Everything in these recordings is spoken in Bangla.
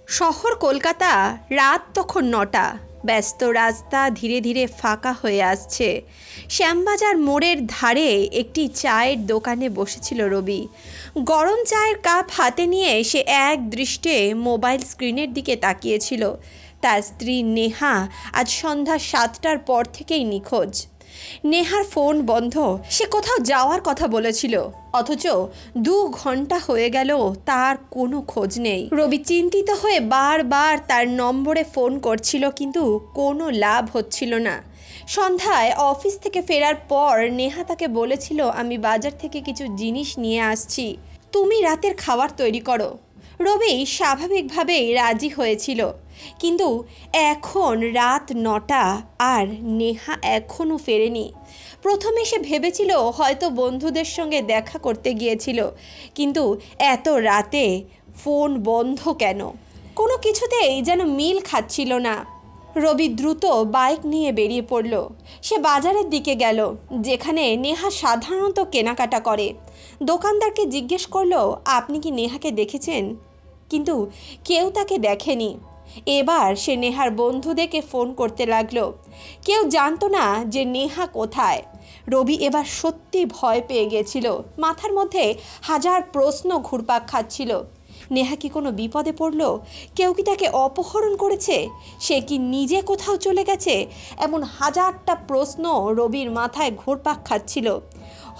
শহর কলকাতা, রাত তখন ৯টা। ব্যস্ত রাস্তা ধীরে ধীরে ফাঁকা হয়ে আসছে। শ্যামবাজার মোড়ের ধারে একটি চায়ের দোকানে বসেছিল রবি। গরম চায়ের কাপ হাতে নিয়ে সে এক দৃষ্টে মোবাইল স্ক্রিনের দিকে তাকিয়েছিল। তার স্ত্রী নেহা আজ সন্ধ্যা ৭টার পর থেকেই নিখোঁজ। নেহার ফোন বন্ধ। সে কোথাও যাওয়ার কথা বলেছিল, অথচ ২ ঘন্টা হয়ে গেল তার কোনো খোঁজ নেই। রবি চিন্তিত হয়ে বারবার তার নম্বরে ফোন করছিল, কিন্তু কোনো লাভ হচ্ছিল না। সন্ধ্যায় অফিস থেকে ফেরার পর নেহা তাকে বলেছিল, আমি বাজার থেকে কিছু জিনিস নিয়ে আসছি, তুমি রাতের খাবার তৈরি করো। রবি স্বাভাবিকভাবেই রাজি হয়েছিল, কিন্তু এখন রাত ৯টা আর নেহা এখনও ফেরেনি। প্রথমে সে ভেবেছিল হয়তো বন্ধুদের সঙ্গে দেখা করতে গিয়েছিল, কিন্তু এত রাতে ফোন বন্ধ কেন? কোনো কিছুতেই যেন মিল খাচ্ছিল না। রবি দ্রুত বাইক নিয়ে বেরিয়ে পড়ল। সে বাজারের দিকে গেল, যেখানে নেহা সাধারণত কেনাকাটা করে। দোকানদারকে জিজ্ঞেস করলো, আপনি কি নেহাকে দেখেছেন? কিন্তু কেউ তাকে দেখেনি। এবার সে নেহার বন্ধুদেরকে ফোন করতে লাগলো। কেউ জানতো না যে নেহা কোথায়। রবি এবার সত্যি ভয় পেয়ে গেছিল। মাথার মধ্যে হাজার প্রশ্ন ঘুরপাক খাচ্ছিল। নেহা কি কোনো বিপদে পড়ল? কেউ কি তাকে অপহরণ করেছে? সে কি নিজে কোথাও চলে গেছে? এমন হাজারটা প্রশ্ন রবির মাথায় ঘুরপাক খাচ্ছিল।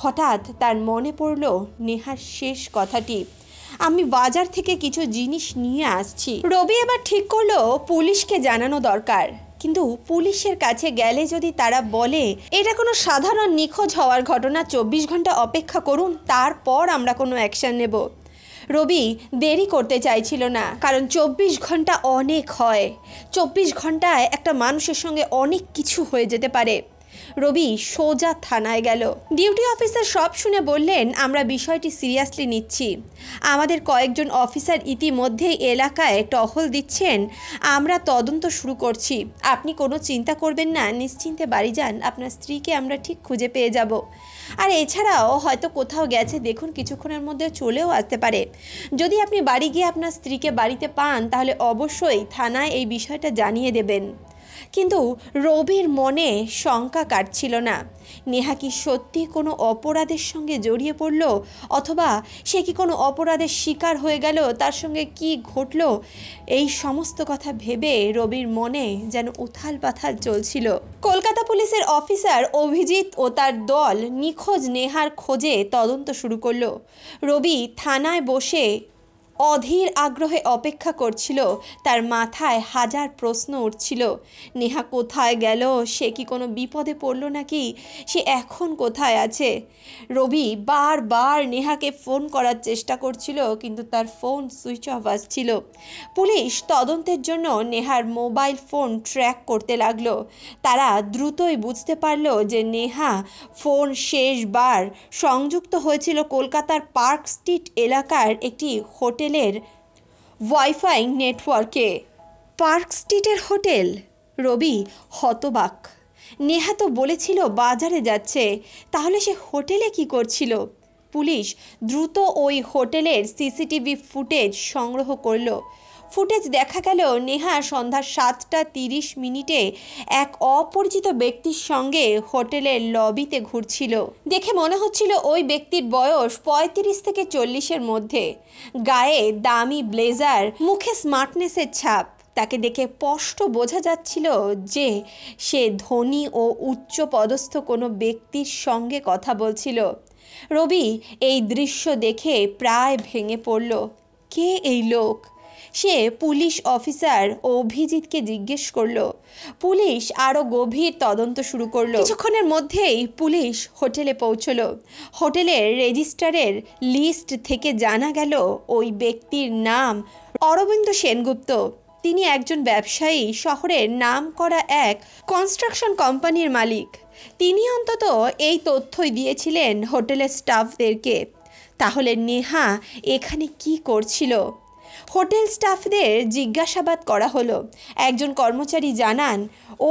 হঠাৎ তার মনে পড়ল নেহার শেষ কথাটি, আমি বাজার থেকে কিছু জিনিস নিয়ে আসছি। রবি এবার ঠিক করলো পুলিশকে জানানো দরকার, কিন্তু পুলিশের কাছে গেলে যদি তারা বলে এটা কোনো সাধারণ নিখোঁজ হওয়ার ঘটনা, ২৪ ঘন্টা অপেক্ষা করুন, তারপর আমরা কোনো অ্যাকশন নেব। রবি দেরি করতে চাইছিল না, কারণ ২৪ ঘন্টা অনেক হয়। ২৪ ঘন্টায় একটা মানুষের সঙ্গে অনেক কিছু হয়ে যেতে পারে। রবি সোজা থানায় গেল। ডিউটি অফিসার সব শুনে বললেন, আমরা বিষয়টি সিরিয়াসলি নিচ্ছি। আমাদের কয়েকজন অফিসার ইতিমধ্যেই এলাকায় টহল দিচ্ছেন। আমরা তদন্ত শুরু করছি। আপনি কোনো চিন্তা করবেন না, নিশ্চিন্তে বাড়ি যান। আপনার স্ত্রীকে আমরা ঠিক খুঁজে পেয়ে যাব। আর এছাড়াও হয়তো কোথাও গেছে, দেখুন কিছুক্ষণের মধ্যে চলেও আসতে পারে। যদি আপনি বাড়ি গিয়ে আপনার স্ত্রীকে বাড়িতে পান, তাহলে অবশ্যই থানায় এই বিষয়টা জানিয়ে দেবেন। কিন্তু রবির মনে শঙ্কা কাটছিল না। নেহা কি সত্যি কোনো অপরাধের সঙ্গে জড়িয়ে পড়ল, অথবা সে কি কোনো অপরাধের শিকার হয়ে গেল? তার সঙ্গে কি ঘটল? এই সমস্ত কথা ভেবে রবির মনে যেন উথাল পাথাল চলছিল। কলকাতা পুলিশের অফিসার অভিজিৎ ও তার দল নিখোঁজ নেহার খোঁজে তদন্ত শুরু করলো। রবি থানায় বসে অধীর আগ্রহে অপেক্ষা করছিল। তার মাথায় হাজার প্রশ্ন উঠছিল। নেহা কোথায় গেল? সে কি কোনো বিপদে পড়ল নাকি? সে এখন কোথায় আছে? রবি বারবার নেহাকে ফোন করার চেষ্টা করছিল, কিন্তু তার ফোন সুইচ অফ আসছিল। পুলিশ তদন্তের জন্য নেহার মোবাইল ফোন ট্র্যাক করতে লাগলো। তারা দ্রুতই বুঝতে পারল যে নেহা ফোন শেষবার সংযুক্ত হয়েছিল কলকাতার পার্ক স্ট্রিট এলাকার একটি হোটেলের ওয়াইফাই নেটওয়ার্কে। পার্ক স্ট্রিটের হোটেল? রবি হতবাক। নেহা তো বলেছিল বাজারে যাচ্ছে, তাহলে সে হোটেলে কি করছিল? পুলিশ দ্রুত ওই হোটেলের সিসিটিভি ফুটেজ সংগ্রহ করলো। ফুটেজ দেখা গেল নেহা সন্ধ্যা ৭টা ৩০ এক অপরিচিত ব্যক্তির সঙ্গে হোটেলের লবিতে ঘুরছিল। দেখে মনে হচ্ছিল ওই ব্যক্তির বয়স ৩৫ থেকে ৪০-এর মধ্যে। গায়ে দামি ব্লেজার, মুখে স্মার্টনেসের ছাপ। তাকে দেখে স্পষ্ট বোঝা যাচ্ছিল যে সে ধনী ও উচ্চ পদস্থ কোনো ব্যক্তির সঙ্গে কথা বলছিল। রবি এই দৃশ্য দেখে প্রায় ভেঙে পড়ল। কে এই লোক? সে পুলিশ অফিসার অভিজিৎকে জিজ্ঞেস করলো। পুলিশ আরও গভীর তদন্ত শুরু করলো। কিছুক্ষণের মধ্যেই পুলিশ হোটেলে পৌঁছলো। হোটেলের রেজিস্ট্রারের লিস্ট থেকে জানা গেল ওই ব্যক্তির নাম অরবিন্দ সেনগুপ্ত। তিনি একজন ব্যবসায়ী, শহরের নামকরা এক কনস্ট্রাকশন কোম্পানির মালিক। তিনি অন্তত এই তথ্যই দিয়েছিলেন হোটেলের স্টাফদেরকে। তাহলে নেহা এখানে কি করছিল? হোটেল স্টাফদের জিজ্ঞাসাবাদ করা হলো। একজন কর্মচারী জানান,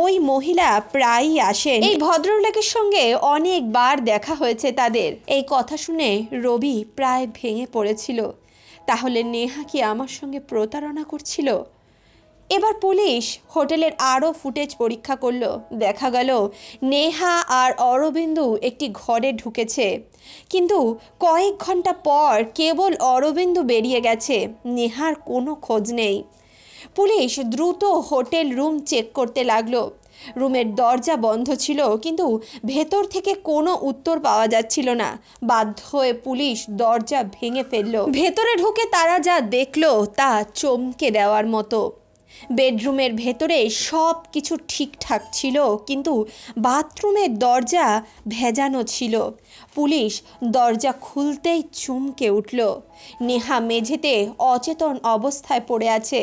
ওই মহিলা প্রায়ই আসেন, এই ভদ্রলোকের সঙ্গে অনেকবার দেখা হয়েছে তাদের। এই কথা শুনে রবি প্রায় ভেঙে পড়েছিল। তাহলে নেহা কি আমার সঙ্গে প্রতারণা করছিল? এবার পুলিশ হোটেলের আরও ফুটেজ পরীক্ষা করলো। দেখা গেল নেহা আর অরবিন্দু একটি ঘরে ঢুকেছে, কিন্তু কয়েক ঘন্টা পর কেবল অরবিন্দু বেরিয়ে গেছে, নেহার কোনো খোঁজ নেই। পুলিশ দ্রুত হোটেল রুম চেক করতে লাগলো। রুমের দরজা বন্ধ ছিল, কিন্তু ভেতর থেকে কোনো উত্তর পাওয়া যাচ্ছিল না। বাধ্য হয়ে পুলিশ দরজা ভেঙে ফেললো। ভেতরে ঢুকে তারা যা দেখলো তা চমকে দেওয়ার মতো। বেডরুমের ভেতরে সব কিছু ঠিকঠাক ছিল, কিন্তু বাথরুমের দরজা ভেজানো ছিল। পুলিশ দরজা খুলতেই চমকে উঠল। নেহা মেঝেতে অচেতন অবস্থায় পড়ে আছে।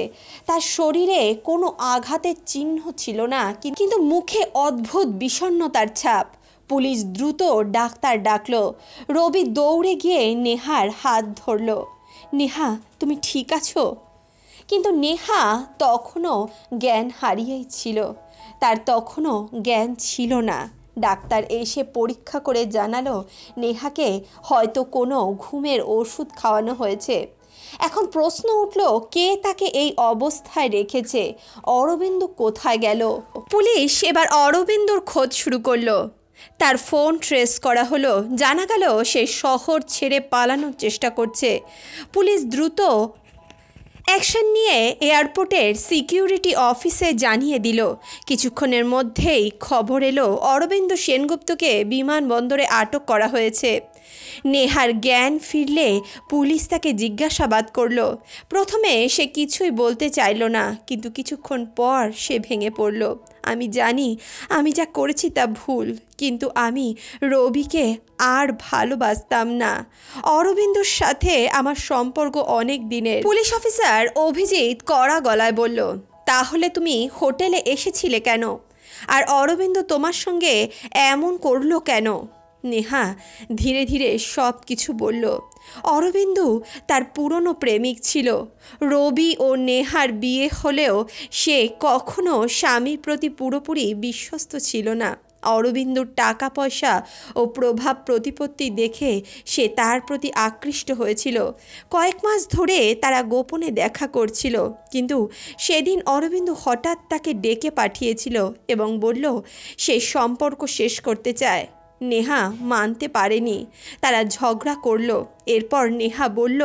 তার শরীরে কোনো আঘাতের চিহ্ন ছিল না, কিন্তু মুখে অদ্ভুত বিষণ্ণতার ছাপ। পুলিশ দ্রুত ডাক্তার ডাকলো। রবি দৌড়ে গিয়ে নেহার হাত ধরল। নেহা, তুমি ঠিক আছো? কিন্তু নেহা তখনও জ্ঞান হারিয়েই ছিল। তার তখনও জ্ঞান ছিল না। ডাক্তার এসে পরীক্ষা করে জানালো নেহাকে হয়তো কোনো ঘুমের ওষুধ খাওয়ানো হয়েছে। এখন প্রশ্ন উঠল, কে তাকে এই অবস্থায় রেখেছে? অরবিন্দু কোথায় গেল? পুলিশ এবার অরবিন্দুর খোঁজ শুরু করলো। তার ফোন ট্রেস করা হলো। জানা গেল সে শহর ছেড়ে পালানোর চেষ্টা করছে। পুলিশ দ্রুত অ্যাকশন নিয়ে এয়ারপোর্টের সিকিউরিটি অফিসে জানিয়ে দিল। কিছুক্ষণের মধ্যেই খবর এলো অরবিন্দু সেনগুপ্তকে বিমানবন্দরে আটক করা হয়েছে। নেহার জ্ঞান ফিরলে পুলিশ তাকে জিজ্ঞাসাবাদ করলো। প্রথমে সে কিছুই বলতে চাইল না, কিন্তু কিছুক্ষণ পর সে ভেঙে পড়ল। আমি জানি আমি যা করেছি তা ভুল, কিন্তু আমি রবিকে আর ভালোবাসতাম না। অরবিন্দুর সাথে আমার সম্পর্ক অনেক দিনের। পুলিশ অফিসার অভিজিৎ কড়া গলায় বলল, তাহলে তুমি হোটেলে এসেছিলে কেন? আর অরবিন্দু তোমার সঙ্গে এমন করলো কেন? নেহা ধীরে ধীরে সব কিছু বলল। অরবিন্দু তার পুরনো প্রেমিক ছিল। রবি ও নেহার বিয়ে হলেও সে কখনো স্বামীর প্রতি পুরোপুরি বিশ্বস্ত ছিল না। অরবিন্দুর টাকা পয়সা ও প্রভাব প্রতিপত্তি দেখে সে তার প্রতি আকৃষ্ট হয়েছিল। কয়েক মাস ধরে তারা গোপনে দেখা করছিল, কিন্তু সেদিন অরবিন্দু হঠাৎ তাকে ডেকে পাঠিয়েছিল এবং বলল সে সম্পর্ক শেষ করতে চায়। নেহা মানতে পারেনি। তারা ঝগড়া করলো। এরপর নেহা বলল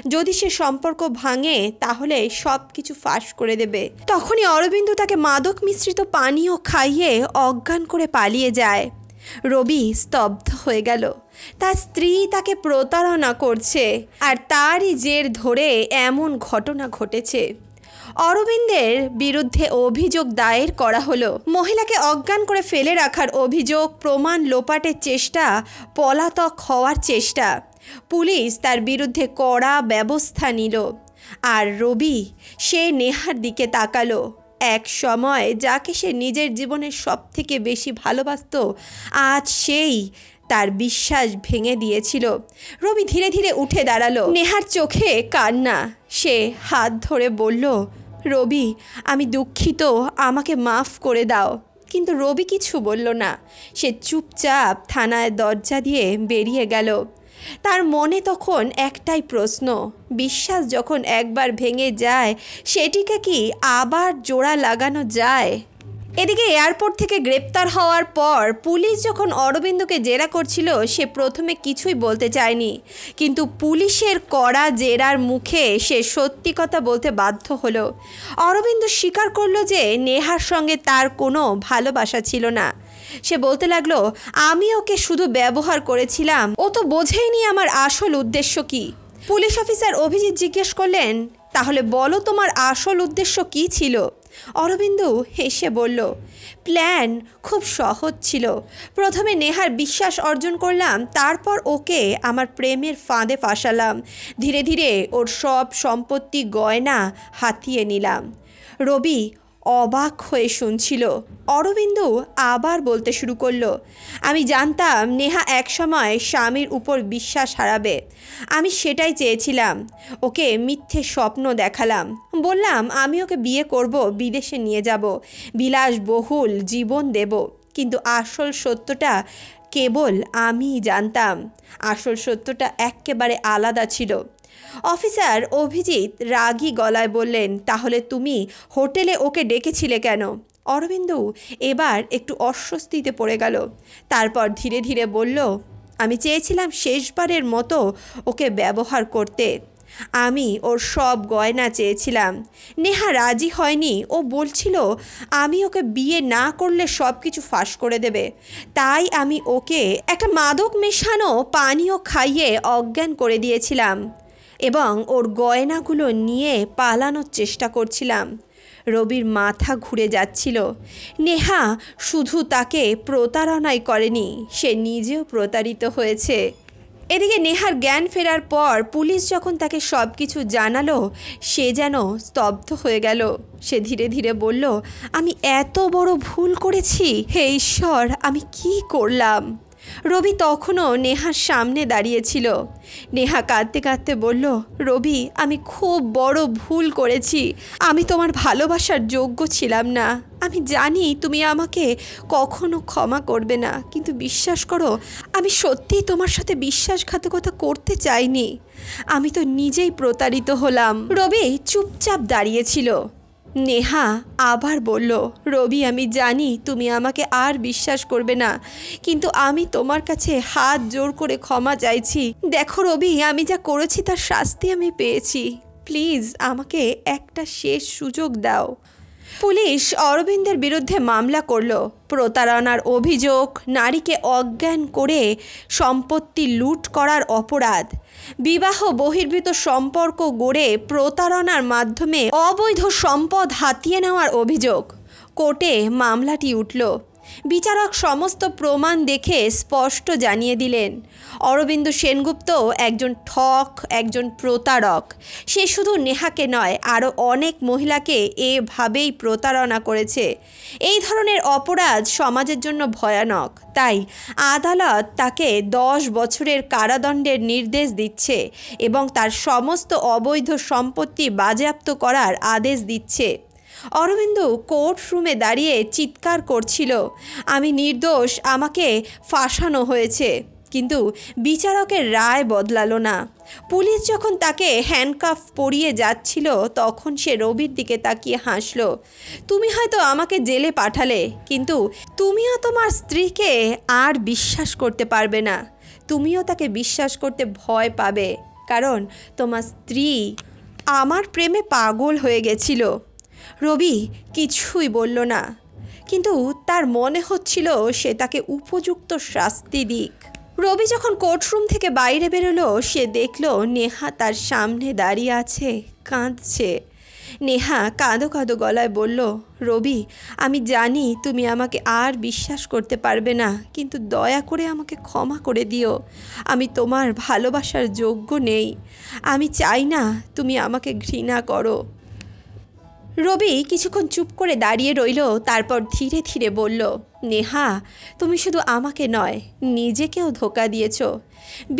যদি সে সম্পর্ক ভাঙে তাহলে সব কিছু ফাঁস করে দেবে। তখনই অরবিন্দু তাকে মাদক মিশ্রিত পানীয় খাইয়ে অজ্ঞান করে পালিয়ে যায়। রবি স্তব্ধ হয়ে গেল। তার স্ত্রী তাকে প্রতারণা করছে, আর তারই জের ধরে এমন ঘটনা ঘটেছে। অরবিন্দের বিরুদ্ধে অভিযোগ দায়ের করা হলো। মহিলাকে অজ্ঞান করে ফেলে রাখার অভিযোগ, প্রমাণ লোপাটের চেষ্টা, পলাতক হওয়ার চেষ্টা। পুলিশ তার বিরুদ্ধে কড়া ব্যবস্থা নিল। আর রবি সে নেহার দিকে তাকালো। এক সময় যাকে সে নিজের জীবনের সবথেকে বেশি ভালোবাসত, আজ সেই তার বিশ্বাস ভেঙে দিয়েছিল। রবি ধীরে ধীরে উঠে দাঁড়ালো। নেহার চোখে কান্না। সে হাত ধরে বলল, রবি আমি দুঃখিত, আমাকে মাফ করে দাও। কিন্তু রবি কিছু বলল না। সে চুপচাপ থানায় দরজা দিয়ে বেরিয়ে গেল। তার মনে তখন একটাই প্রশ্ন, বিশ্বাস যখন একবার ভেঙে যায় সেটিকে কি আবার জোড়া লাগানো যায়? এদিকে এয়ারপোর্ট থেকে গ্রেপ্তার হওয়ার পর পুলিশ যখন অরবিন্দুকে জেরা করছিল, সে প্রথমে কিছুই বলতে চায়নি, কিন্তু পুলিশের কড়া জেরার মুখে সে সত্যি কথা বলতে বাধ্য হলো। অরবিন্দু স্বীকার করলো যে নেহার সঙ্গে তার কোনো ভালোবাসা ছিল না। সে বলতে লাগলো, আমি ওকে শুধু ব্যবহার করেছিলাম, ও তো বোঝেইনি আমার আসল উদ্দেশ্য কি। পুলিশ অফিসার অভিজিৎ জিজ্ঞেস করলেন, তাহলে বলো তোমার আসল উদ্দেশ্য কি ছিল? অরবিন্দু হেসে বলল, প্ল্যান খুব সহজ ছিল। প্রথমে নেহার বিশ্বাস অর্জন করলাম, তারপর ওকে আমার প্রেমের ফাঁদে ফাঁসালাম। ধীরে ধীরে ওর সব সম্পত্তি গয়না হাতিয়ে নিলাম। রবি অবাক হয়ে শুনছিল। অরবিন্দু আবার বলতে শুরু করলো, আমি জানতাম নেহা একসময় স্বামীর উপর বিশ্বাস হারাবে। আমি সেটাই চেয়েছিলাম। ওকে মিথ্যে স্বপ্ন দেখালাম। বললাম আমি ওকে বিয়ে করব, বিদেশে নিয়ে যাব, বিলাসবহুল জীবন দেব। কিন্তু আসল সত্যটা কেবল আমিই জানতাম। আসল সত্যটা একেবারে আলাদা ছিল। অফিসার অভিজিৎ রাগী গলায় বললেন, তাহলে তুমি হোটেলে ওকে ডেকেছিলে কেন? অরবিন্দু এবার একটু অস্বস্তিতে পড়ে গেল। তারপর ধীরে ধীরে বলল, আমি চেয়েছিলাম শেষবারের মতো ওকে ব্যবহার করতে। আমি ওর সব গয়না চেয়েছিলাম। নেহা রাজি হয়নি। ও বলছিল আমি ওকে বিয়ে না করলে সব কিছু ফাঁস করে দেবে। তাই আমি ওকে একটা মাদক মেশানো পানীয় খাইয়ে অজ্ঞান করে দিয়েছিলাম এবং ওর গয়নাগুলো নিয়ে পালানোর চেষ্টা করছিলাম। রবির মাথা ঘুরে যাচ্ছিল। নেহা শুধু তাকে প্রতারণাই করেনি, সে নিজেও প্রতারিত হয়েছে। এদিকে নেহার জ্ঞান ফেরার পর পুলিশ যখন তাকে সব কিছু জানালো, সে যেন স্তব্ধ হয়ে গেল। সে ধীরে ধীরে বলল, আমি এত বড় ভুল করেছি। হে ঈশ্বর, আমি কি করলাম? রবি তখনও নেহার সামনে দাঁড়িয়েছিল। নেহা কাঁদতে কাঁদতে বলল, রবি, আমি খুব বড় ভুল করেছি। আমি তোমার ভালোবাসার যোগ্য ছিলাম না। আমি জানি তুমি আমাকে কখনো ক্ষমা করবে না, কিন্তু বিশ্বাস করো, আমি সত্যিই তোমার সাথে বিশ্বাসঘাতকতা করতে চাইনি। আমি তো নিজেই প্রতারিত হলাম। রবি চুপচাপ দাঁড়িয়েছিল। নেহা আবার বলল, রবি, আমি জানি তুমি আমাকে আর বিশ্বাস করবে না, কিন্তু আমি তোমার কাছে হাত জোর করে ক্ষমা চাইছি। দেখো রবি, আমি যা করেছি তার শাস্তি আমি পেয়েছি। প্লিজ আমাকে একটা শেষ সুযোগ দাও। পুলিশ অরবিন্দের বিরুদ্ধে মামলা করল। প্রতারণার অভিযোগ, নারীকে অজ্ঞান করে সম্পত্তি লুট করার অপরাধ, বিবাহ বহির্ভূত সম্পর্ক গড়ে প্রতারণার মাধ্যমে অবৈধ সম্পদ হাতিয়ে নেওয়ার অভিযোগ। কোর্টে মামলাটি উঠল। বিচারক সমস্ত প্রমাণ দেখে স্পষ্ট জানিয়ে দিলেন, অরবিন্দ সেনগুপ্ত একজন ঠক, একজন প্রতারক। সে শুধু নেহাকে নয়, আরও অনেক মহিলাকে এভাবেই প্রতারণা করেছে। এই ধরনের অপরাধ সমাজের জন্য ভয়ানক। তাই আদালত তাকে 10 বছরের কারাদণ্ডের নির্দেশ দিচ্ছে এবং তার সমস্ত অবৈধ সম্পত্তি বাজেয়াপ্ত করার আদেশ দিচ্ছে। অরবিন্দ কোর্ট রুমে দাঁড়িয়ে চিৎকার করছিল, আমি নির্দোষ, আমাকে ফাঁসানো হয়েছে। কিন্তু বিচারকের রায় বদলালো না। পুলিশ যখন তাকে হ্যান্ডকাফ পরিয়ে যাচ্ছিল, তখন সে রবির দিকে তাকিয়ে হাসল। তুমি হয়তো আমাকে জেলে পাঠালে, কিন্তু তুমিও তোমার স্ত্রীকে আর বিশ্বাস করতে পারবে না। তুমিও তাকে বিশ্বাস করতে ভয় পাবে, কারণ তোমার স্ত্রী আমার প্রেমে পাগল হয়ে গেছিল। রবি কিছুই বলল না, কিন্তু তার মনে হচ্ছিল সে তাকে উপযুক্ত শাস্তি দিক। রবি যখন কোর্টরুম থেকে বাইরে বেরোলো, সে দেখল নেহা তার সামনে দাঁড়িয়ে আছে, কাঁদছে। নেহা কাঁদো কাঁদো গলায় বলল, রবি, আমি জানি তুমি আমাকে আর বিশ্বাস করতে পারবে না, কিন্তু দয়া করে আমাকে ক্ষমা করে দিও। আমি তোমার ভালোবাসার যোগ্য নেই। আমি চাই না তুমি আমাকে ঘৃণা করো। রবি কিছুক্ষণ চুপ করে দাঁড়িয়ে রইল, তারপর ধীরে ধীরে বলল, নেহা, তুমি শুধু আমাকে নয়, নিজেকেও ধোঁকা দিয়েছ।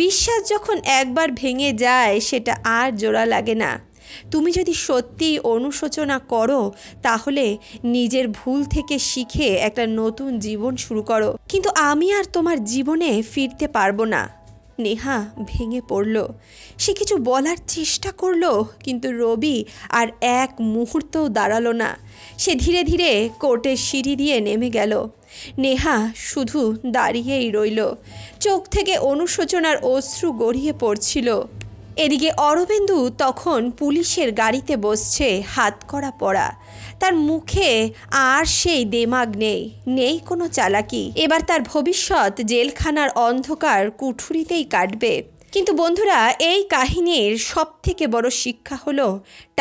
বিশ্বাস যখন একবার ভেঙে যায়, সেটা আর জোড়া লাগে না। তুমি যদি সত্যি অনুশোচনা করো, তাহলে নিজের ভুল থেকে শিখে একটা নতুন জীবন শুরু করো। কিন্তু আমি আর তোমার জীবনে ফিরতে পারবো না। নেহা ভেঙে পড়ল। সে কিছু বলার চেষ্টা করলো, কিন্তু রবি আর এক মুহূর্তও দাঁড়ালো না। সে ধীরে ধীরে কোর্টের সিঁড়ি দিয়ে নেমে গেল। নেহা শুধু দাঁড়িয়েই রইল। চোখ থেকে অনুশোচনার অশ্রু গড়িয়ে পড়ছিল। এদিকে অরবিন্দু তখন পুলিশের গাড়িতে বসছে, হাতকড়া পরা। তার মুখে আর সেই দেমাগ নেই কোনো চালাকি। এবার তার ভবিষ্যৎ জেলখানার অন্ধকার কুঠুরিতেই কাটবে। কিন্তু বন্ধুরা, এই কাহিনীর সবথেকে বড় শিক্ষা হলো,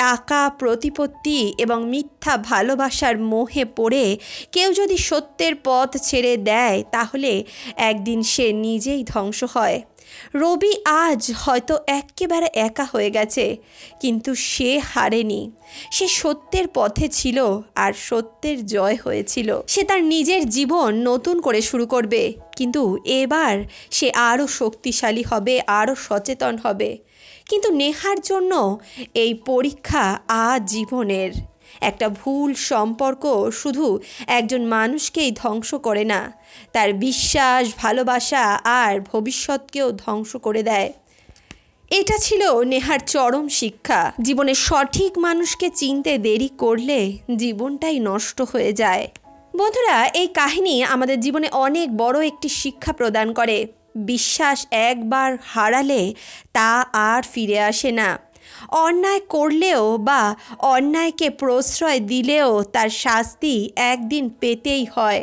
টাকা, প্রতিপত্তি এবং মিথ্যা ভালোবাসার মোহে পড়ে কেউ যদি সত্যের পথ ছেড়ে দেয়, তাহলে একদিন সে নিজেই ধ্বংস হয়। রবি আজ হয়তো একেবারে একা হয়ে গেছে, কিন্তু সে হারেনি। সে সত্যের পথে ছিল আর সত্যের জয় হয়েছিল। সে তার নিজের জীবন নতুন করে শুরু করবে, কিন্তু এবার সে আরও শক্তিশালী হবে, আরও সচেতন হবে। কিন্তু নেহার জন্য এই পরীক্ষা আজীবনের। একটা ভুল সম্পর্ক শুধু একজন মানুষকেই ধ্বংস করে না, তার বিশ্বাস, ভালোবাসা আর ভবিষ্যৎকেও ধ্বংস করে দেয়। এটা ছিল নেহার চরম শিক্ষা। জীবনে সঠিক মানুষকে চিনতে দেরি করলে জীবনটাই নষ্ট হয়ে যায়। বন্ধুরা, এই কাহিনী আমাদের জীবনে অনেক বড় একটি শিক্ষা প্রদান করে। বিশ্বাস একবার হারালে তা আর ফিরে আসে না। অন্যায় করলেও বা অন্যায়কে প্রশ্রয় দিলেও তার শাস্তি একদিন পেতেই হয়।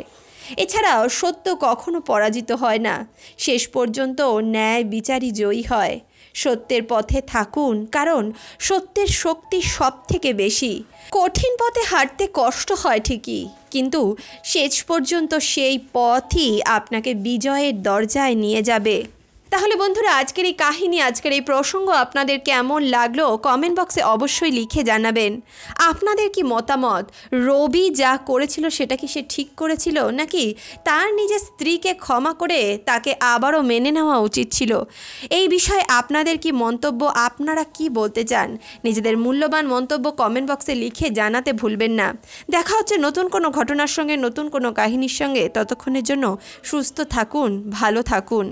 এছাড়াও সত্য কখনো পরাজিত হয় না, শেষ পর্যন্ত ন্যায় বিচারই জয়ী হয়। সত্যের পথে থাকুন, কারণ সত্যের শক্তি সব থেকে বেশি। কঠিন পথে হাঁটতে কষ্ট হয় ঠিকই, কিন্তু শেষ পর্যন্ত সেই পথই আপনাকে বিজয়ের দরজায় নিয়ে যাবে। তাহলে বন্ধুরা, আজকের এই কাহিনী, আজকের এই প্রসঙ্গ আপনাদের কেমন লাগলো কমেন্ট বক্সে অবশ্যই লিখে জানাবেন। আপনাদের কি মতামত? রবি যা করেছিল সেটা কি সে ঠিক করেছিল, নাকি তার নিজের স্ত্রীকে ক্ষমা করে তাকে আবারও মেনে নেওয়া উচিত ছিল? এই বিষয়ে আপনাদের কি মন্তব্য? আপনারা কি বলতে চান? নিজেদের মূল্যবান মন্তব্য কমেন্ট বক্সে লিখে জানাতে ভুলবেন না। দেখা হচ্ছে নতুন কোনো ঘটনার সঙ্গে, নতুন কোনো কাহিনীর সঙ্গে। ততক্ষণের জন্য সুস্থ থাকুন, ভালো থাকুন।